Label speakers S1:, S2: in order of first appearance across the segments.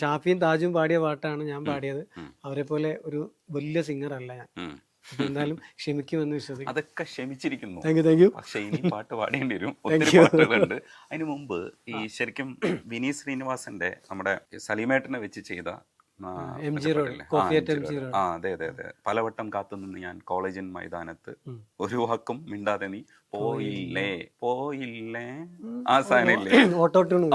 S1: ഷാഫിയും താജും പാടിയ പാട്ടാണ് ഞാൻ പാടിയത്. അവരെ പോലെ ഒരു വലിയ സിംഗർ അല്ല ഞാൻ. എന്തായാലും ക്ഷമിക്കുമെന്ന് വിശ്വസിക്കുന്നു.
S2: അതൊക്കെ ക്ഷമിച്ചിരിക്കുന്നു.
S1: Thank you.
S2: പക്ഷെ ഇനി പാട്ട് പാടേണ്ടി വരും.
S1: Thank
S2: ഒത്തിരി
S1: you.
S2: പാട്ടുകളുണ്ട്. അതിന് മുമ്പ് ഈ ശരിക്കും വിനീത് ശ്രീനിവാസന്റെ നമ്മുടെ സലീമേട്ടനെ വെച്ച് ചെയ്ത
S1: M G road, coffee at M G road.
S2: അതെ അതെ അതെ. പലവട്ടം കാത്തുനിന്ന് ഞാൻ കോളേജിൻ മൈതാനത്ത് ഒരു വാക്കും മിണ്ടാതെ നീ പോയില്ലേ പോയില്ലേ, ആ സാധനമില്ലേ.
S1: Auto tune.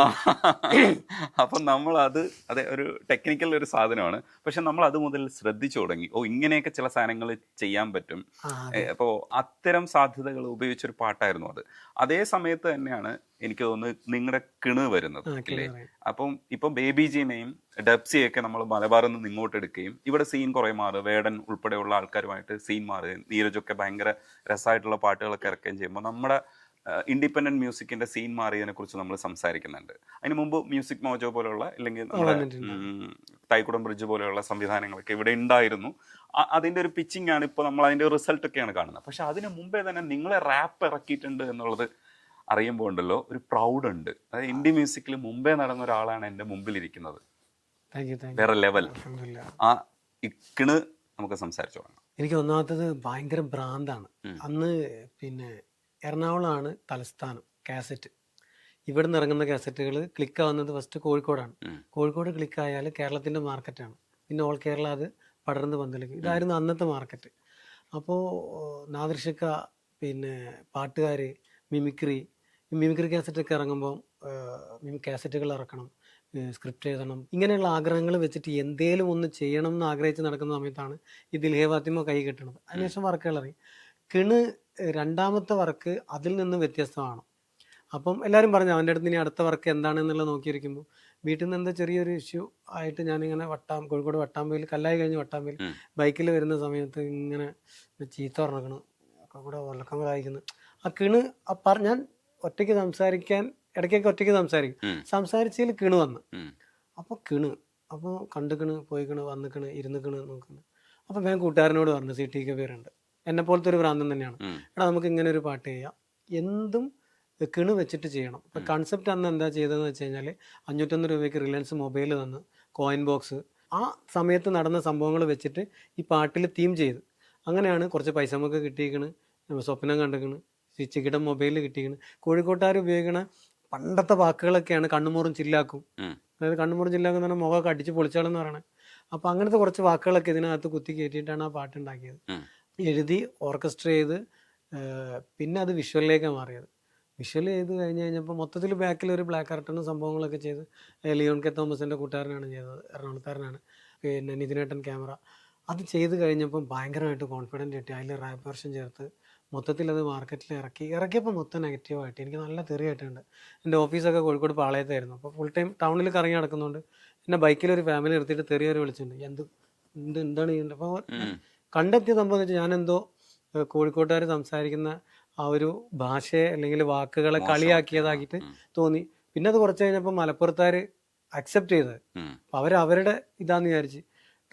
S2: അപ്പൊ നമ്മൾ അത് അതെ ഒരു ടെക്നിക്കൽ ഒരു സാധനമാണ്. പക്ഷെ നമ്മൾ അത് മുതൽ ശ്രദ്ധിച്ചു തുടങ്ങി. ഓ ഇങ്ങനെയൊക്കെ ചില സാധനങ്ങൾ ചെയ്യാൻ പറ്റും. അപ്പോൾ അത്തരം സാധ്യതകൾ ഉപയോഗിച്ചൊരു പാട്ടായിരുന്നു അത്. അതേ സമയത്ത് തന്നെയാണ് എനിക്ക് തോന്നുന്നു നിങ്ങളുടെ കിണ് വരുന്നത് അല്ലേ. അപ്പം ഇപ്പം ബേബി ജീനെയും ഡബ്സിയൊക്കെ നമ്മൾ മലബാറിൽ നിന്ന് ഇങ്ങോട്ട് എടുക്കുകയും ഇവിടെ സീൻ കുറെ മാറുക, വേടൻ ഉൾപ്പെടെയുള്ള ആൾക്കാരുമായിട്ട് സീൻ മാറുകയും നീരജൊക്കെ ഭയങ്കര രസമായിട്ടുള്ള പാട്ടുകളൊക്കെ ഇറക്കുകയും ചെയ്യുമ്പോൾ നമ്മുടെ ഇൻഡിപെൻഡന്റ് മ്യൂസിക്കിന്റെ സീൻ മാറിയതിനെ കുറിച്ച് നമ്മൾ സംസാരിക്കുന്നുണ്ട്. അതിന് മുമ്പ് മ്യൂസിക് മോജോ പോലെയുള്ള അല്ലെങ്കിൽ നമ്മുടെ തൈക്കുടം ബ്രിഡ്ജ് പോലെയുള്ള സംവിധാനങ്ങളൊക്കെ ഇവിടെ ഉണ്ടായിരുന്നു. അതിന്റെ ഒരു പിച്ചിങ് ആണ് ഇപ്പോൾ നമ്മൾ അതിന്റെ റിസൾട്ട് ഒക്കെയാണ് കാണുന്നത്. പക്ഷെ അതിന് മുമ്പേ തന്നെ നിങ്ങളെ റാപ്പ് ഇറക്കിയിട്ടുണ്ട് എന്നുള്ളത് അറിയുമ്പോൾ ഉണ്ടല്ലോ ഒരു പ്രൗഡ് ഉണ്ട്. അതായത് ഇന്ത്യൻ മ്യൂസിക്കിൽ മുമ്പേ നടന്ന ഒരാളാണ് എൻ്റെ മുമ്പിലിരിക്കുന്നത്. വേറെ ലെവൽ. ആ ഇക്കിണ് നമുക്ക് സംസാരിച്ചു തുടങ്ങാം.
S1: എനിക്ക് ഒന്നാമത്തത് ഭയങ്കര ഭ്രാന്താണ്. അന്ന് പിന്നെ എറണാകുളമാണ് തലസ്ഥാനം കാസറ്റ്. ഇവിടെ നിന്ന് ഇറങ്ങുന്ന കാസറ്റുകൾ ക്ലിക്കാവുന്നത് ഫസ്റ്റ് കോഴിക്കോടാണ്. കോഴിക്കോട് ക്ലിക്കായാൽ കേരളത്തിൻ്റെ മാർക്കറ്റാണ്. പിന്നെ ഓൾ കേരള അത് പടർന്ന് പന്തലിക്കും. ഇതായിരുന്നു അന്നത്തെ മാർക്കറ്റ്. അപ്പോൾ നാദൃശക്ക, പിന്നെ പാട്ടുകാർ, മിമിക്രി കാസറ്റൊക്കെ ഇറങ്ങുമ്പോൾ കാസറ്റുകൾ ഇറക്കണം, സ്ക്രിപ്റ്റ് എഴുതണം, ഇങ്ങനെയുള്ള ആഗ്രഹങ്ങൾ വെച്ചിട്ട് എന്തേലും ഒന്ന് ചെയ്യണം എന്ന് ആഗ്രഹിച്ച് നടക്കുന്ന സമയത്താണ് ഈ ദിൽഹേ ഫാത്തിമ കൈ കെട്ടുന്നത്. അതിനുശേഷം വർക്കുകൾ ഇറങ്ങി. കിണ് രണ്ടാമത്തെ വർക്ക് അതിൽ നിന്ന് വ്യത്യസ്തമാണ്. അപ്പം എല്ലാവരും പറഞ്ഞു അവൻ്റെ അടുത്ത് ഇനി അടുത്ത വർക്ക് എന്താണെന്നുള്ളത് നോക്കിയിരിക്കുമ്പോൾ വീട്ടിൽ നിന്ന് എന്താ ചെറിയൊരു ഇഷ്യൂ ആയിട്ട് ഞാനിങ്ങനെ കോഴിക്കോട് വട്ടാമ്പയിൽ, കല്ലായി കഴിഞ്ഞ് വട്ടാമ്പയിൽ ബൈക്കിൽ വരുന്ന സമയത്ത് ഇങ്ങനെ ചീത്ത പറഞ്ഞിരിക്കണം, ഒക്കെ കൂടെ വല്ലക്കം വായിക്കുന്നു. ആ കിണ് ഞാൻ ഒറ്റയ്ക്ക് സംസാരിക്കാൻ ഇടയ്ക്കൊക്കെ ഒറ്റയ്ക്ക് സംസാരിച്ചതിൽ കിണ് വന്ന്. അപ്പോൾ കിണ് അപ്പോൾ കണ്ടുക്കിണ്, പോയിക്കിണ്, വന്നിക്കിണ്, ഇരുന്നിക്കിണ്, നോക്കുന്നു. അപ്പോൾ ഞാൻ കൂട്ടുകാരനോട് പറഞ്ഞു, CT കബീറുണ്ട്, എന്നെ പോലത്തെ ഒരു ഭ്രാന്തൻ തന്നെയാണ്, എടാ നമുക്ക് ഇങ്ങനെ ഒരു പാട്ട് ചെയ്യാം, എന്തും കിണ് വെച്ചിട്ട് ചെയ്യണം. ഇപ്പം കൺസെപ്റ്റ് അന്ന് എന്താ ചെയ്തതെന്ന് വെച്ച് കഴിഞ്ഞാൽ 501 രൂപയ്ക്ക് റിലയൻസ് മൊബൈൽ തന്ന് കോയിൻ ബോക്സ്, ആ സമയത്ത് നടന്ന സംഭവങ്ങൾ വെച്ചിട്ട് ഈ പാട്ടിൽ തീം ചെയ്ത്, അങ്ങനെയാണ് കുറച്ച് പൈസ നമുക്ക് കിട്ടിയിരിക്കണ്, സ്വപ്നം കണ്ടിക്കണ്, ചിക്കിടം മൊബൈൽ കിട്ടിയിരിക്കണ്. കോഴിക്കോട്ടുകാർ ഉപയോഗിക്കണ പണ്ടത്തെ വാക്കുകളൊക്കെയാണ് കണ്ണുമൂറും ചില്ലാക്കും. അതായത് കണ്ണുമൂറും ചില്ലാക്കും എന്ന് പറഞ്ഞാൽ മുഖമൊക്കെ അടിച്ച് പൊളിച്ചാളെന്ന് പറയണത്. അപ്പോൾ അങ്ങനത്തെ കുറച്ച് വാക്കുകളൊക്കെ ഇതിനകത്ത് കുത്തി കയറ്റിയിട്ടാണ് ആ പാട്ടുണ്ടാക്കിയത്. എഴുതി ഓർക്കസ്ട്ര ചെയ്ത് പിന്നെ അത് വിഷ്വലിലേക്ക് മാറിയത്. വിഷ്വൽ ചെയ്ത് കഴിഞ്ഞപ്പോൾ മൊത്തത്തിൽ ബാക്കിൽ ഒരു ബ്ലാക്ക് കർട്ടനും സംഭവങ്ങളൊക്കെ ചെയ്ത് ലിയോൺ കെ തോമസിൻ്റെ കൂട്ടുകാരനാണ് ചെയ്തത്, എറണാകുളത്തുകാരനാണ്. പിന്നെ നിതിനേട്ടൻ ക്യാമറ. അത് ചെയ്ത് കഴിഞ്ഞപ്പം ഭയങ്കരമായിട്ട് കോൺഫിഡൻറ്റ് കിട്ടി. അതിൽ റാപ്പ് വെർഷൻ ചേർത്ത് മൊത്തത്തിൽ അത് മാർക്കറ്റിൽ ഇറക്കിയപ്പോൾ മൊത്തം നെഗറ്റീവായിട്ട് എനിക്ക് നല്ല തെറിയായിട്ടുണ്ട്. എൻ്റെ ഓഫീസൊക്കെ കോഴിക്കോട് പാളയത്തായിരുന്നു. അപ്പോൾ ഫുൾ ടൈം ടൗണിൽ കറങ്ങി നടക്കുന്നുണ്ട്. എന്നെ ബൈക്കിലൊരു ഫാമിലി നിർത്തിയിട്ട് തെറിയൊരു വിളിച്ചിട്ടുണ്ട്, എന്താണ് ചെയ്യുന്നത്. അപ്പോൾ കണ്ടെത്തിയ സംഭവം എന്ന് വെച്ചാൽ ഞാനെന്തോ കോഴിക്കോട്ടുകാർ സംസാരിക്കുന്ന ആ ഒരു ഭാഷയെ അല്ലെങ്കിൽ വാക്കുകളെ കളിയാക്കിയതാക്കിയിട്ട് തോന്നി. പിന്നെ അത് കുറച്ച് കഴിഞ്ഞപ്പോൾ മലപ്പുറത്തുകാർ അക്സെപ്റ്റ് ചെയ്തത്. അപ്പോൾ അവരുടെ ഇതാന്ന് വിചാരിച്ച്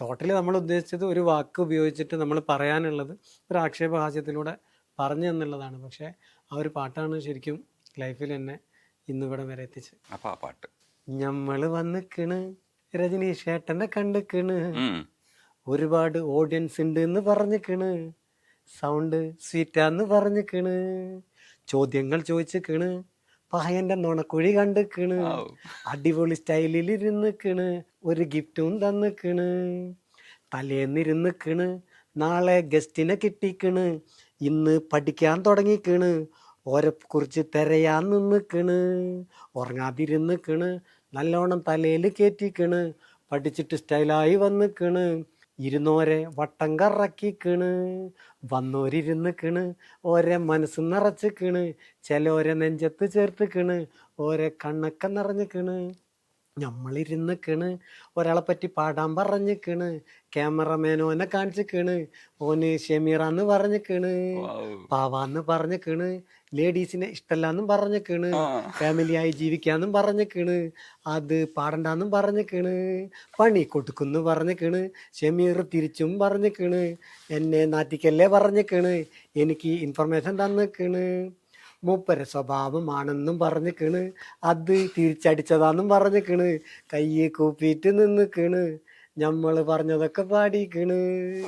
S1: ടോട്ടലി നമ്മൾ ഉദ്ദേശിച്ചത് ഒരു വാക്ക് ഉപയോഗിച്ചിട്ട് നമ്മൾ പറയാനുള്ളത് ഒരു ആക്ഷേപഹാസ്യത്തിലൂടെ പറഞ്ഞു എന്നുള്ളതാണ്. പക്ഷേ ആ ഒരു പാട്ടാണ് ശരിക്കും ലൈഫിൽ എന്നെ ഇന്നിവിടെ വരെ എത്തിച്ചത്.
S2: അപ്പോൾ ആ പാട്ട്
S1: ഞമ്മള് വന്നിക്കണ്, രജനീഷ് ഏട്ടനെ കണ്ടിക്കണ്, ഒരുപാട് ഓഡിയൻസ് ഉണ്ട് എന്ന് പറഞ്ഞിക്കണ്, സൗണ്ട് സ്വീറ്റാന്ന് പറഞ്ഞിക്കണ്, ചോദ്യങ്ങൾ ചോദിച്ചിക്കണ്, പഹയന്റെ നുണക്കുഴി കണ്ടിക്കണ്, അടിപൊളി സ്റ്റൈലിൽ ഇരുന്നിക്കണ്, ഒരു ഗിഫ്റ്റും തന്നിക്കണ്, തലേന്നിരുന്നിക്കണ്, നാളെ ഗസ്റ്റിനെ കിട്ടിക്കണ്, ഇന്ന് പഠിക്കാൻ തുടങ്ങിക്കണ്, ഓരെ കുറിച്ച് തിരയാൻ നിന്നിക്കണ്, ഉറങ്ങാതിരുന്നിക്കണ്, നല്ലോണം തലയിൽ കയറ്റിക്കണ്, പഠിച്ചിട്ട് സ്റ്റൈലായി വന്നിക്കണ്, ഇരുന്നോരെ വട്ടം കറക്കിക്കണ്, വന്നോരിരുന്നിക്കണ്, ഓരെ മനസ്സ് നിറച്ചിക്കണ്, ചിലവരെ നെഞ്ചത്ത് ചേർത്തിക്കണ്, ഓരെ കണ്ണൊക്കെ നിറഞ്ഞിക്കണ്, നമ്മളിരുന്നിക്കണ്, ഒരാളെ പറ്റി പാടാൻ പറഞ്ഞിക്കണ്, ക്യാമറമാനോനെ കാണിച്ചിക്കണ്, ഓന് ഷെമീറാന്ന് പറഞ്ഞിക്കണ്, പാവാന്ന് പറഞ്ഞിക്കണ്, ലേഡീസിനെ ഇഷ്ടമല്ലാന്നും പറഞ്ഞിക്കണ്, ഫാമിലിയായി ജീവിക്കാന്നും പറഞ്ഞിക്കണ്, അത് പാടണ്ടെന്നും പറഞ്ഞിക്കണ്, പണി കൊടുക്കുന്നു പറഞ്ഞിക്കണ്, ഷെമീർ തിരിച്ചും പറഞ്ഞിക്കണ്, എന്നെ നാട്ടിക്കല്ലേ പറഞ്ഞിക്കണ്, എനിക്ക് ഇൻഫർമേഷൻ തന്നിക്കണ്, മൂപ്പരെ സ്വഭാവമാണെന്നും പറഞ്ഞിക്കണ്, അത് തിരിച്ചടിച്ചതാന്നും പറഞ്ഞിക്കണ്, കയ്യെ കൂപ്പിയിട്ട് നിന്നിക്കണ്, ഞമ്മള് പറഞ്ഞതൊക്കെ പാടിക്കണ്,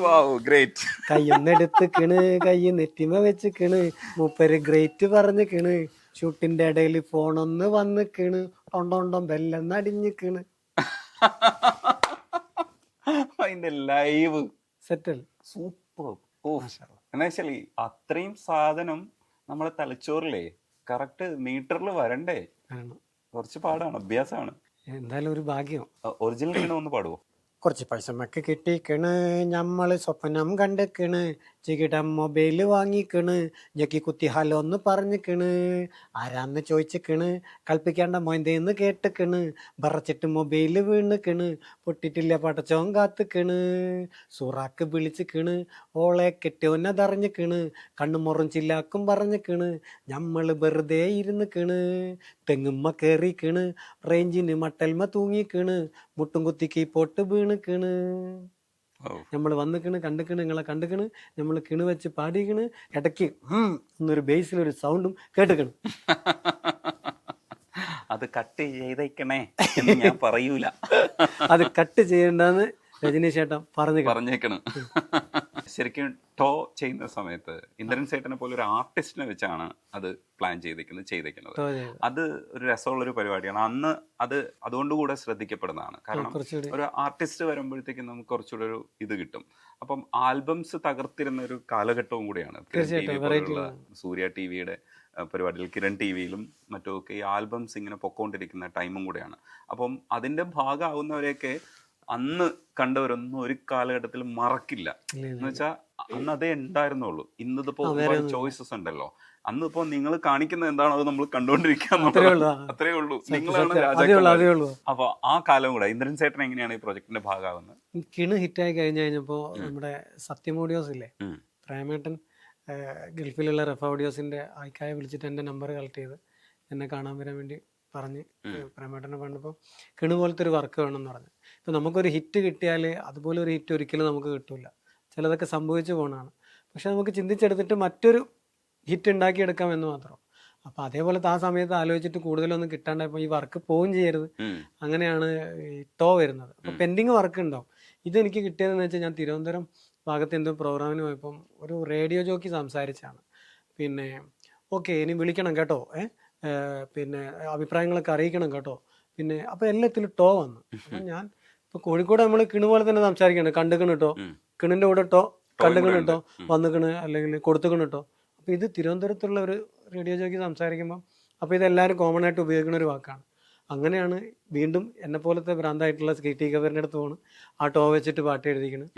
S2: വാവ് ഗ്രേറ്റ്.
S1: കയ്യൊന്നെടുത്തിക്കണ്, കയ്യ് നെറ്റിമ വെച്ചിക്കണ്, മൂപ്പര് ഗ്രേറ്റ് പറഞ്ഞിക്കണ്, ഷൂട്ടിന്റെ ഇടയിൽ ഫോണൊന്ന് വന്നിക്കണ്, ടൊണ്ടോണ്ടം ബെല്ലെന്നടിഞ്ഞിക്കണ്.
S2: അതിന്റെ ലൈവ്
S1: സെറ്റൽ.
S2: സൂപ്പർ. ഓ എന്നുവെച്ചാൽ അത്രയും സാധനം നമ്മളെ തലച്ചോറിലേ കറക്റ്റ് മീറ്ററിൽ വരണ്ടേ, കുറച്ച് പാടാണ്, അഭ്യാസമാണ്.
S1: എന്തായാലും ഒരു ഭാഗ്യം.
S2: ഒറിജിനൽ ഈണം ഒന്ന് പാടുവോ?
S1: കുറച്ച് പൈസമൊക്കെ കിട്ടിക്കണ്, ഞമ്മള് സ്വപ്നം കണ്ടിക്കണ്, ചികിടം മൊബൈല് വാങ്ങിക്കണ്, ഞെക്കി കുത്തി ഹലോ എന്ന് പറഞ്ഞിക്കണ്, ആരാന്ന് ചോദിച്ചിക്കണ്, കളിപ്പിക്കേണ്ട മൊയന്തേന്ന് കേട്ടിക്കണ്, ബറച്ചിട്ട് മൊബൈല് വീണിക്കണ്, പൊട്ടിട്ടില്ല പടച്ചോൻ കാത്തിക്കണ്, സൂറാക്ക് വിളിച്ചിക്കണ്, ഓളെ കെട്ടിയോന്നതറിഞ്ഞിക്കണ്, കണ്ണു മുറഞ്ചില്ലാക്കും പറഞ്ഞിക്കണ്, ഞമ്മള് വെറുതെ ഇരുന്നിക്കണ്, തെങ്ങുമ്മ കേറിക്കണ്, റേഞ്ചിന് മട്ടൽമ തൂങ്ങിക്കണ്, മുട്ടും കുത്തിക്ക് പൊട്ട് വീണിക്കണ്, നമ്മൾ വന്നിക്കണ്, കണ്ടിക്കണ്, നിങ്ങളെ കണ്ടിക്കണ്, നമ്മൾ കിണ് വെച്ച് പാടിക്കണ്, ഇടയ്ക്ക് എന്നൊരു ബേസിലൊരു സൗണ്ടും കേട്ടിക്കണ്.
S2: അത് കട്ട് ചെയ്തേക്കണേ എന്ന് ഞാൻ പറയൂല.
S1: അത് കട്ട് ചെയ്യണ്ടെന്ന് രജനീഷ് ചേട്ടൻ പറഞ്ഞേക്കണം.
S2: ശരിക്കും ടോ ചെയ്യുന്ന സമയത്ത് ഇന്ദ്രൻ സേട്ടനെ പോലെ ഒരു ആർട്ടിസ്റ്റിനെ വെച്ചാണ് അത് പ്ലാൻ ചെയ്തേക്കുന്നത്. അത് ഒരു രസമുള്ളൊരു പരിപാടിയാണ്. അന്ന് അത് അതുകൊണ്ടുകൂടെ ശ്രദ്ധിക്കപ്പെടുന്നതാണ്. കാരണം ഒരു ആർട്ടിസ്റ്റ് വരുമ്പോഴത്തേക്കും നമുക്ക് കുറച്ചുകൂടെ ഒരു ഇത് കിട്ടും. അപ്പം ആൽബംസ് തകർത്തിരുന്ന ഒരു കാലഘട്ടവും കൂടിയാണ്. സൂര്യ ടി വിയുടെ പരിപാടിയിൽ, കിരൺ ടി വിയിലും മറ്റുമൊക്കെ ഈ ആൽബംസ് ഇങ്ങനെ പൊക്കോണ്ടിരിക്കുന്ന ടൈമും കൂടെയാണ്. അപ്പം അതിന്റെ ഭാഗമാവുന്നവരെയൊക്കെ അന്ന് കണ്ടവരൊന്നും ഒരു കാലഘട്ടത്തിൽ മറക്കില്ല. എന്ന് വെച്ചാൽ അന്ന് അതേ ഉണ്ടായിരുന്നുള്ളൂ. ഇന്നിപ്പോ ഒരുപാട് ചോയ്സസ് ഉണ്ടല്ലോ. അന്ന് ഇപ്പോ നിങ്ങൾ കാണിക്കുന്നത് എന്താണോ അത് നമ്മൾ കണ്ടുകൊണ്ടിരിക്കുക, അത്രേ ഉള്ളൂ. നിങ്ങളാണ് രാജാക്കൾ. അപ്പൊ ആ കാലം കൂടെ ഇന്ദ്രൻ ചേട്ടൻ എങ്ങനെയാണ് ഈ പ്രൊജക്ടിന്റെ ഭാഗമാവുന്നത്?
S1: കിണ് ഹിറ്റായി കഴിഞ്ഞപ്പോ നമ്മുടെ സത്യം ഓഡിയോസ് ഇല്ലേ, പ്രേമേട്ടൻ ഗൾഫിലുള്ള റെഫ ഓഡിയോസിന്റെ ആൾക്കാരെ വിളിച്ചിട്ട് എൻ്റെ നമ്പർ കളക്ട് ചെയ്ത് എന്നെ കാണാൻ വരാൻ വേണ്ടി പറഞ്ഞ് പ്രേമേട്ടനെ പറഞ്ഞപ്പോൾ കിണു പോലത്തെ ഒരു വർക്ക് വേണമെന്ന് പറഞ്ഞു. ഇപ്പം നമുക്കൊരു ഹിറ്റ് കിട്ടിയാൽ അതുപോലെ ഒരു ഹിറ്റ് ഒരിക്കലും നമുക്ക് കിട്ടില്ല. ചിലതൊക്കെ സംഭവിച്ചു പോകണതാണ്. പക്ഷെ നമുക്ക് ചിന്തിച്ചെടുത്തിട്ട് മറ്റൊരു ഹിറ്റ് ഉണ്ടാക്കിയെടുക്കാം എന്ന് മാത്രം. അപ്പം അതേപോലത്തെ ആ സമയത്ത് ആലോചിച്ചിട്ട് കൂടുതലൊന്നും കിട്ടാണ്ടായപ്പോൾ ഈ വർക്ക് പോവുകയും ചെയ്യരുത്. അങ്ങനെയാണ് ഈ ടോ വരുന്നത്. അപ്പോൾ പെൻഡിങ് വർക്ക് ഉണ്ടാവും. ഇതെനിക്ക് കിട്ടിയതെന്ന് വെച്ചാൽ ഞാൻ തിരുവനന്തപുരം ഭാഗത്ത് എന്തോ പ്രോഗ്രാമിന് പോയപ്പം ഒരു റേഡിയോ ജോക്കി സംസാരിച്ചാണ്. പിന്നെ ഓക്കെ ഇനി വിളിക്കണം കേട്ടോ, പിന്നെ അഭിപ്രായങ്ങളൊക്കെ അറിയിക്കണം കേട്ടോ, പിന്നെ അപ്പോൾ എല്ലാത്തിലും ടോ വന്നു. അപ്പം ഞാൻ ഇപ്പോൾ കോഴിക്കോട് നമ്മൾ കിണു പോലെ തന്നെ സംസാരിക്കണം, കണ്ടുകണ് കേട്ടോ, കിണിൻ്റെ കൂടെ ടോ, കണ്ടുകണ് കേട്ടോ, വന്നുകണ് അല്ലെങ്കിൽ കൊടുത്തുകണ് കേട്ടോ. അപ്പോൾ ഇത് തിരുവനന്തപുരത്തുള്ള ഒരു റേഡിയോ ജോക്കി സംസാരിക്കുമ്പം അപ്പോൾ ഇതെല്ലാവരും കോമൺ ആയിട്ട് ഉപയോഗിക്കുന്ന ഒരു വാക്കാണ്. അങ്ങനെയാണ് വീണ്ടും എന്നെ പോലത്തെ ഭ്രാന്തായിട്ടുള്ള ടി കവറിൻ്റെ അടുത്ത് പോകണം, ആ ടോ വെച്ചിട്ട് പാട്ട് എഴുതിക്കണം.